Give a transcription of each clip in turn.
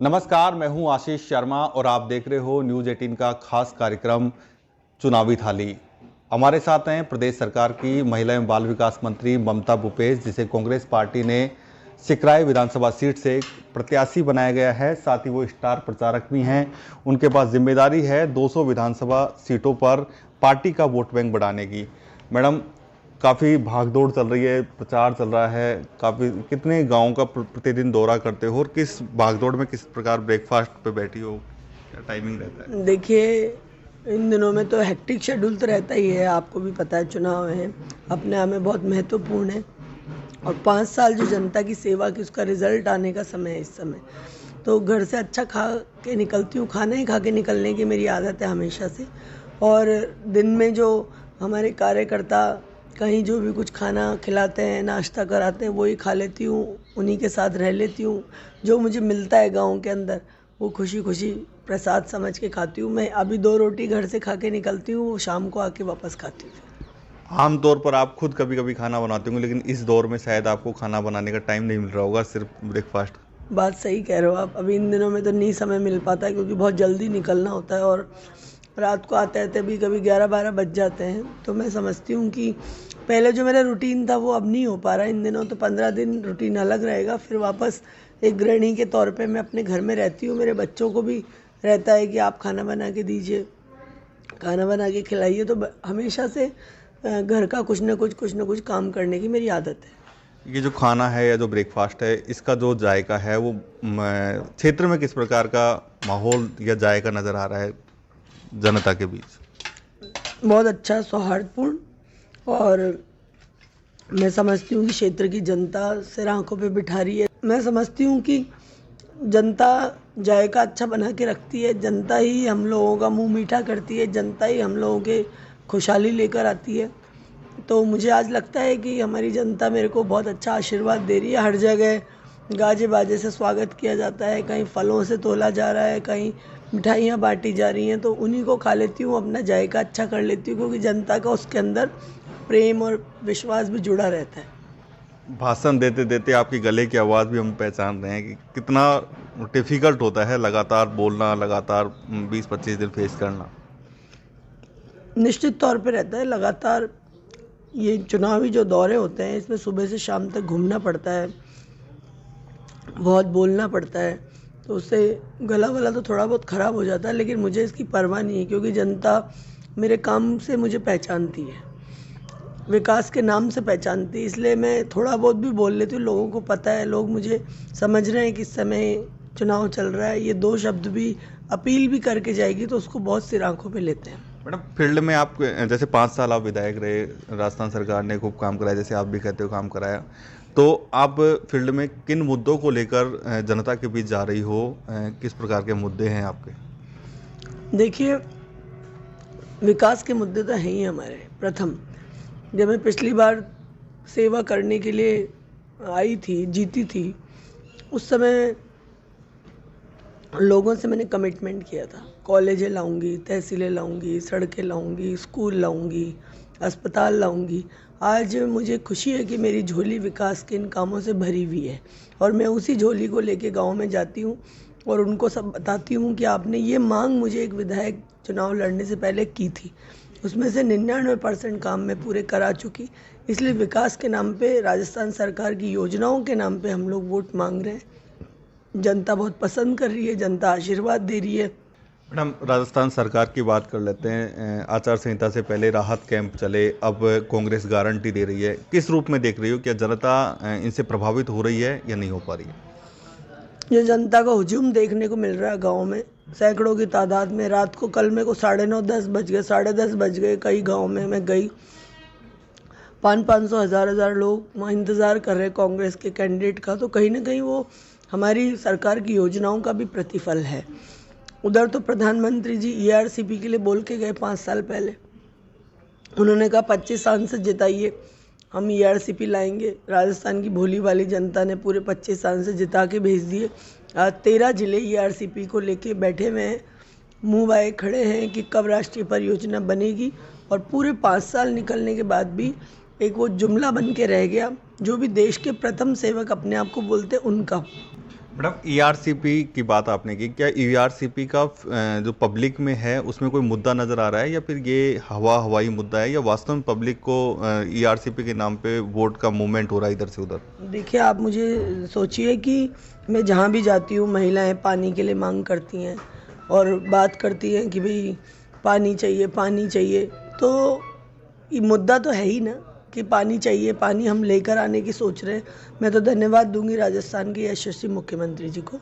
नमस्कार, मैं हूं आशीष शर्मा और आप देख रहे हो न्यूज़ 18 का खास कार्यक्रम चुनावी थाली। हमारे साथ हैं प्रदेश सरकार की महिला एवं बाल विकास मंत्री ममता भूपेश, जिसे कांग्रेस पार्टी ने सिकराई विधानसभा सीट से प्रत्याशी बनाया गया है। साथ ही वो स्टार प्रचारक भी हैं। उनके पास जिम्मेदारी है 200 विधानसभा सीटों पर पार्टी का वोट बैंक बढ़ाने की। मैडम, काफ़ी भागदौड़ चल रही है, प्रचार चल रहा है, कितने गाँव का प्रतिदिन दौरा करते हो और किस भागदौड़ में किस प्रकार ब्रेकफास्ट पे बैठी हो, क्या टाइमिंग रहता है? देखिए, इन दिनों में तो हेक्टिक शेड्यूल तो रहता ही है, आपको भी पता है। चुनाव है, अपने आप में बहुत महत्वपूर्ण है और 5 साल जो जनता की सेवा की, उसका रिजल्ट आने का समय है इस समय। तो घर से अच्छा खा के निकलती हूँ, खाना ही खा के निकलने की मेरी आदत है हमेशा से। और दिन में जो हमारे कार्यकर्ता कहीं जो भी कुछ खाना खिलाते हैं, नाश्ता कराते हैं, वही खा लेती हूँ, उन्हीं के साथ रह लेती हूँ। जो मुझे मिलता है गाँव के अंदर, वो खुशी खुशी प्रसाद समझ के खाती हूँ। मैं अभी 2 रोटी घर से खा के निकलती हूँ, वो शाम को आके वापस खाती हूँ। आमतौर पर आप खुद कभी कभी खाना बनाते होंगे, लेकिन इस दौर में शायद आपको खाना बनाने का टाइम नहीं मिल रहा होगा, सिर्फ ब्रेकफास्ट। बात सही कह रहे हो आप। अभी इन दिनों में तो नहीं समय मिल पाता है, क्योंकि बहुत जल्दी निकलना होता है और रात को आते आते भी कभी 11-12 बज जाते हैं। तो मैं समझती हूँ कि पहले जो मेरा रूटीन था वो अब नहीं हो पा रहा इन दिनों। तो 15 दिन रूटीन अलग रहेगा, फिर वापस एक गृहिणी के तौर पे मैं अपने घर में रहती हूँ। मेरे बच्चों को भी रहता है कि आप खाना बना के दीजिए, खाना बना के खिलाइए। तो हमेशा से घर का कुछ न कुछ काम करने की मेरी आदत है। ये जो खाना है या जो ब्रेकफास्ट है, इसका जो जायका है वो क्षेत्र में किस प्रकार का माहौल या जायका नज़र आ रहा है जनता के बीच? बहुत अच्छा, सौहार्दपूर्ण। और मैं समझती हूँ कि क्षेत्र की जनता सिर आंखों पे बिठा रही है। मैं समझती हूँ कि जनता जायका अच्छा बना के रखती है, जनता ही हम लोगों का मुंह मीठा करती है, जनता ही हम लोगों के खुशहाली लेकर आती है। तो मुझे आज लगता है कि हमारी जनता मेरे को बहुत अच्छा आशीर्वाद दे रही है। हर जगह गाजे बाजे से स्वागत किया जाता है, कहीं फलों से तोला जा रहा है, कहीं मिठाइयाँ बांटी जा रही हैं। तो उन्हीं को खा लेती हूँ, अपना जायका अच्छा कर लेती हूँ, क्योंकि जनता का उसके अंदर प्रेम और विश्वास भी जुड़ा रहता है। भाषण देते देते आपकी गले की आवाज़ भी हम पहचान रहे हैं कि कितना डिफ़िकल्ट होता है लगातार बोलना, लगातार 20-25 दिन फेस करना। निश्चित तौर पे रहता है। लगातार ये चुनावी जो दौरे होते हैं, इसमें सुबह से शाम तक घूमना पड़ता है, बहुत बोलना पड़ता है। तो उससे गला वला तो थोड़ा बहुत ख़राब हो जाता है, लेकिन मुझे इसकी परवाह नहीं है, क्योंकि जनता मेरे काम से मुझे पहचानती है, विकास के नाम से पहचानती है। इसलिए मैं थोड़ा बहुत भी बोल लेती हूँ। लोगों को पता है, लोग मुझे समझ रहे हैं कि इस समय चुनाव चल रहा है। ये 2 शब्द भी अपील भी करके जाएगी तो उसको बहुत सिर आंखों पे लेते हैं। मैडम, फील्ड में आप जैसे 5 साल आप विधायक रहे, राजस्थान सरकार ने खूब काम कराया, जैसे आप भी कहते हो काम कराया, तो आप फील्ड में किन मुद्दों को लेकर जनता के बीच जा रही हो, किस प्रकार के मुद्दे हैं आपके? देखिए, विकास के मुद्दे तो हैं ही हमारे। प्रथम, जब मैं पिछली बार सेवा करने के लिए आई थी, जीती थी, उस समय लोगों से मैंने कमिटमेंट किया था, कॉलेजें लाऊंगी, तहसीलें लाऊंगी, सड़कें लाऊंगी, स्कूल लाऊंगी, अस्पताल लाऊंगी। आज मुझे खुशी है कि मेरी झोली विकास के इन कामों से भरी हुई है और मैं उसी झोली को लेके गांव में जाती हूं और उनको सब बताती हूं कि आपने ये मांग मुझे एक विधायक चुनाव लड़ने से पहले की थी, उसमें से 99% काम मैं पूरे करा चुकी। इसलिए विकास के नाम पे, राजस्थान सरकार की योजनाओं के नाम पे हम लोग वोट मांग रहे हैं। जनता बहुत पसंद कर रही है, जनता आशीर्वाद दे रही है। मैडम, राजस्थान सरकार की बात कर लेते हैं। आचार संहिता से पहले राहत कैंप चले, अब कांग्रेस गारंटी दे रही है। किस रूप में देख रही हो? क्या जनता इनसे प्रभावित हो रही है या नहीं हो पा रही है? जो जनता का हुजूम देखने को मिल रहा है गांव में, सैकड़ों की तादाद में। रात को कल मेरे को 9:30 10 बज गए, 10:30 बज गए। कई गांव में मैं गई, 500-500 हज़ार लोग वहाँ इंतज़ार कर रहे कांग्रेस के कैंडिडेट का। तो कहीं ना कहीं वो हमारी सरकार की योजनाओं का भी प्रतिफल है। उधर तो प्रधानमंत्री जी ERCP के लिए बोल के गए 5 साल पहले। उन्होंने कहा 25 सांसद जिताइए, हम ERCP लाएंगे। राजस्थान की भोली वाली जनता ने पूरे 25 सांसद जिता के भेज दिए। आज 13 जिले ERCP को लेके बैठे हुए हैं, मुँह बाए खड़े हैं कि कब राष्ट्रीय परियोजना बनेगी। और पूरे 5 साल निकलने के बाद भी एक वो जुमला बन के रह गया, जो भी देश के प्रथम सेवक अपने आप को बोलते उनका। मैडम ईआरसीपी की बात आपने की, क्या ईआरसीपी का जो पब्लिक में है उसमें कोई मुद्दा नज़र आ रहा है, या फिर ये हवाई मुद्दा है, या वास्तव में पब्लिक को ईआरसीपी के नाम पे वोट का मूवमेंट हो रहा है इधर से उधर? देखिए, आप मुझे सोचिए कि मैं जहाँ भी जाती हूँ, महिलाएं पानी के लिए मांग करती हैं और बात करती हैं कि भाई पानी चाहिए, पानी चाहिए। तो ये मुद्दा तो है ही ना कि पानी चाहिए, पानी हम लेकर आने की सोच रहे हैं। मैं तो धन्यवाद दूंगी राजस्थान के यशस्वी मुख्यमंत्री जी को,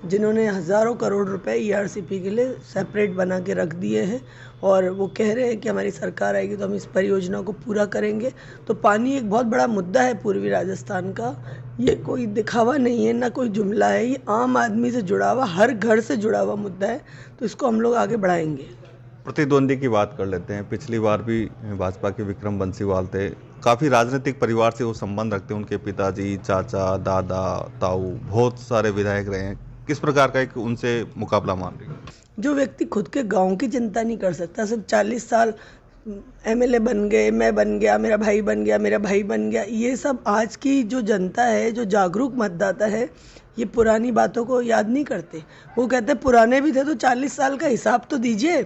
जिन्होंने हज़ारों करोड़ रुपए ईआरसीपी के लिए सेपरेट बना के रख दिए हैं और वो कह रहे हैं कि हमारी सरकार आएगी तो हम इस परियोजना को पूरा करेंगे। तो पानी एक बहुत बड़ा मुद्दा है पूर्वी राजस्थान का। ये कोई दिखावा नहीं है, ना कोई जुमला है, ये आम आदमी से जुड़ा हुआ, हर घर से जुड़ा हुआ मुद्दा है। तो इसको हम लोग आगे बढ़ाएंगे। प्रतिद्वंदी की बात कर लेते हैं। पिछली बार भी भाजपा के विक्रम बंसीवाल थे, काफ़ी राजनीतिक परिवार से वो संबंध रखते हैं, उनके पिताजी, चाचा, दादा, ताऊ, बहुत सारे विधायक रहे हैं। किस प्रकार का एक उनसे मुकाबला मान रही है? जो व्यक्ति खुद के गांव की चिंता नहीं कर सकता, सिर्फ 40 साल एमएलए बन गए, मैं बन गया, मेरा भाई बन गया, मेरा भाई बन गया, ये सब आज की जो जनता है, जो जागरूक मतदाता है, ये पुरानी बातों को याद नहीं करते। वो कहते हैं पुराने भी थे तो 40 साल का हिसाब तो दीजिए।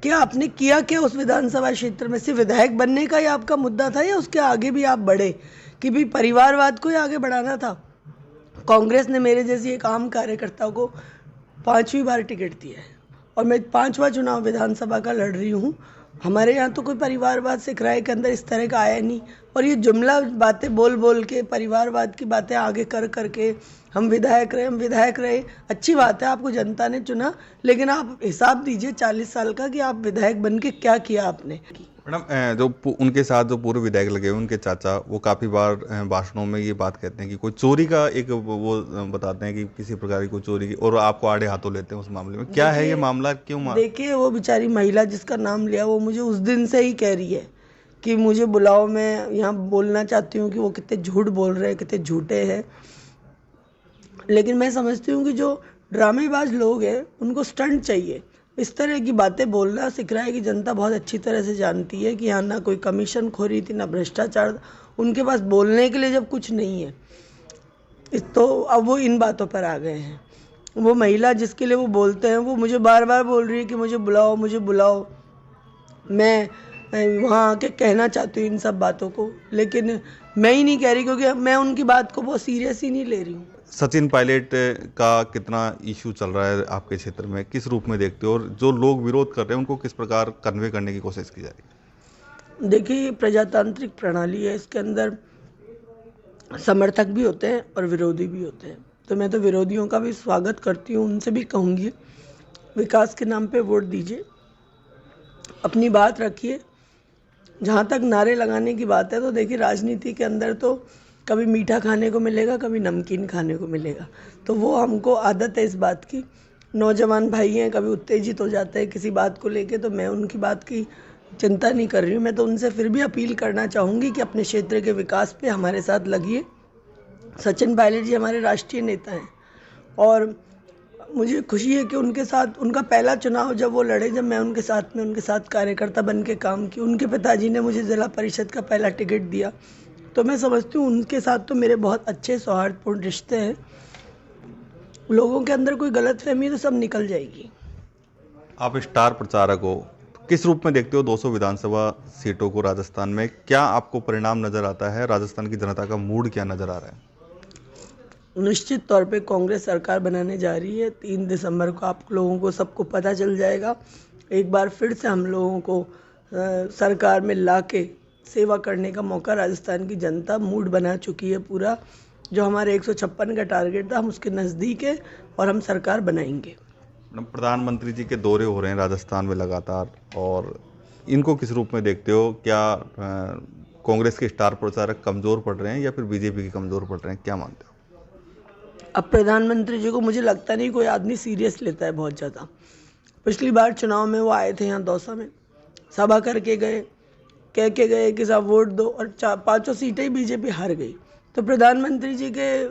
क्या आपने किया क्या उस विधानसभा क्षेत्र में? सिर्फ विधायक बनने का ही आपका मुद्दा था या उसके आगे भी आप बढ़े कि भाई परिवारवाद को ही आगे बढ़ाना था? कांग्रेस ने मेरे जैसी एक आम कार्यकर्ता को 5वीं बार टिकट दिया है और मैं 5वां चुनाव विधानसभा का लड़ रही हूँ। हमारे यहाँ तो कोई परिवारवाद से किराए के अंदर इस तरह का आया नहीं। और ये जुमला बातें बोल बोल के, परिवारवाद की बातें आगे कर करके हम विधायक रहे, अच्छी बात है, आपको जनता ने चुना, लेकिन आप हिसाब दीजिए 40 साल का कि आप विधायक बन के क्या किया आपने। मैडम जो उनके साथ जो पूर्व विधायक लगे हुए, उनके चाचा, वो काफ़ी बार भाषणों में ये बात कहते हैं कि कोई चोरी का एक वो बताते हैं कि किसी प्रकार की कोई चोरी की, और आपको आड़े हाथों लेते हैं उस मामले में। क्या है ये मामला, क्यों देखिए, वो बेचारी महिला जिसका नाम लिया, वो मुझे उस दिन से ही कह रही है कि मुझे बुलाओ, मैं यहाँ बोलना चाहती हूँ कि वो कितने झूठ बोल रहे हैं, कितने झूठे हैं। लेकिन मैं समझती हूँ कि जो ड्रामेबाज लोग हैं उनको स्टंट चाहिए। इस तरह की बातें बोलना सीख रहा है कि जनता बहुत अच्छी तरह से जानती है कि यहाँ ना कोई कमीशन खोरी थी, ना भ्रष्टाचार। उनके पास बोलने के लिए जब कुछ नहीं है तो अब वो इन बातों पर आ गए हैं। वो महिला जिसके लिए वो बोलते हैं, वो मुझे बार बार बोल रही है कि मुझे बुलाओ, मुझे बुलाओ। मैं वहाँ आके कहना चाहती हूँ इन सब बातों को, लेकिन मैं ही नहीं कह रही क्योंकि मैं उनकी बात को बहुत सीरियस ही नहीं ले रही हूँ। सचिन पायलट का कितना इशू चल रहा है आपके क्षेत्र में, किस रूप में देखते हो, और जो लोग विरोध कर रहे हैं उनको किस प्रकार कन्वे करने की कोशिश की जा रही है? देखिए, प्रजातांत्रिक प्रणाली है, इसके अंदर समर्थक भी होते हैं और विरोधी भी होते हैं। तो मैं तो विरोधियों का भी स्वागत करती हूँ, उनसे भी कहूँगी विकास के नाम पे वोट दीजिए, अपनी बात रखिए। जहाँ तक नारे लगाने की बात है, तो देखिए राजनीति के अंदर तो कभी मीठा खाने को मिलेगा, कभी नमकीन खाने को मिलेगा। तो वो हमको आदत है इस बात की। नौजवान भाई हैं, कभी उत्तेजित हो जाते हैं किसी बात को लेके, तो मैं उनकी बात की चिंता नहीं कर रही हूँ। मैं तो उनसे फिर भी अपील करना चाहूँगी कि अपने क्षेत्र के विकास पे हमारे साथ लगिए। सचिन पायलट जी हमारे राष्ट्रीय नेता हैं और मुझे खुशी है कि उनके साथ उनका पहला चुनाव जब वो लड़े, जब मैं उनके साथ कार्यकर्ता बन के काम की, उनके पिताजी ने मुझे जिला परिषद का पहला टिकट दिया। तो मैं समझती हूँ उनके साथ तो मेरे बहुत अच्छे सौहार्दपूर्ण रिश्ते हैं। लोगों के अंदर कोई गलतफहमी तो सब निकल जाएगी। आप स्टार प्रचारक हो, किस रूप में देखते हो 200 विधानसभा सीटों को राजस्थान में? क्या आपको परिणाम नजर आता है? राजस्थान की जनता का मूड क्या नजर आ रहा है? निश्चित तौर पे कांग्रेस सरकार बनाने जा रही है। 3 दिसंबर को आप लोगों को सबको पता चल जाएगा। एक बार फिर से हम लोगों को सरकार में ला के सेवा करने का मौका राजस्थान की जनता मूड बना चुकी है पूरा। जो हमारे 156 का टारगेट था, हम उसके नज़दीक है और हम सरकार बनाएंगे। प्रधानमंत्री जी के दौरे हो रहे हैं राजस्थान में लगातार, और इनको किस रूप में देखते हो? क्या कांग्रेस के स्टार प्रचारक कमज़ोर पड़ रहे हैं या फिर बीजेपी के कमज़ोर पड़ रहे हैं, क्या मानते हो? अब प्रधानमंत्री जी को मुझे लगता नहीं कोई आदमी सीरियस लेता है बहुत ज़्यादा। पिछली बार चुनाव में वो आए थे यहाँ दौसा में, सभा करके गए, कह के गए कि साहब वोट दो, और 5 सीटें ही बीजेपी हार गई। तो प्रधानमंत्री जी के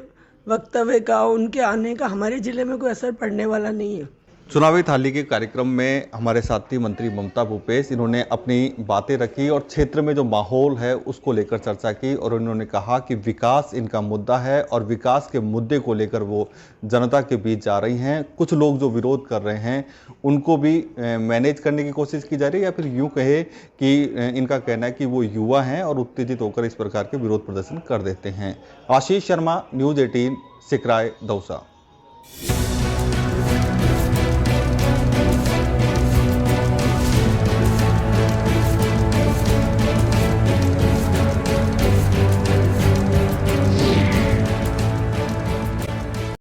वक्तव्य का, उनके आने का हमारे ज़िले में कोई असर पड़ने वाला नहीं है। चुनावी थाली के कार्यक्रम में हमारे साथी मंत्री ममता भूपेश इन्होंने अपनी बातें रखी और क्षेत्र में जो माहौल है उसको लेकर चर्चा की और उन्होंने कहा कि विकास इनका मुद्दा है और विकास के मुद्दे को लेकर वो जनता के बीच जा रही हैं। कुछ लोग जो विरोध कर रहे हैं उनको भी मैनेज करने की कोशिश की जा रही है, या फिर यूं कहे कि इनका कहना है कि वो युवा हैं और उत्तेजित होकर इस प्रकार के विरोध प्रदर्शन कर देते हैं। आशीष शर्मा, न्यूज़ 18, सिकराय, दौसा।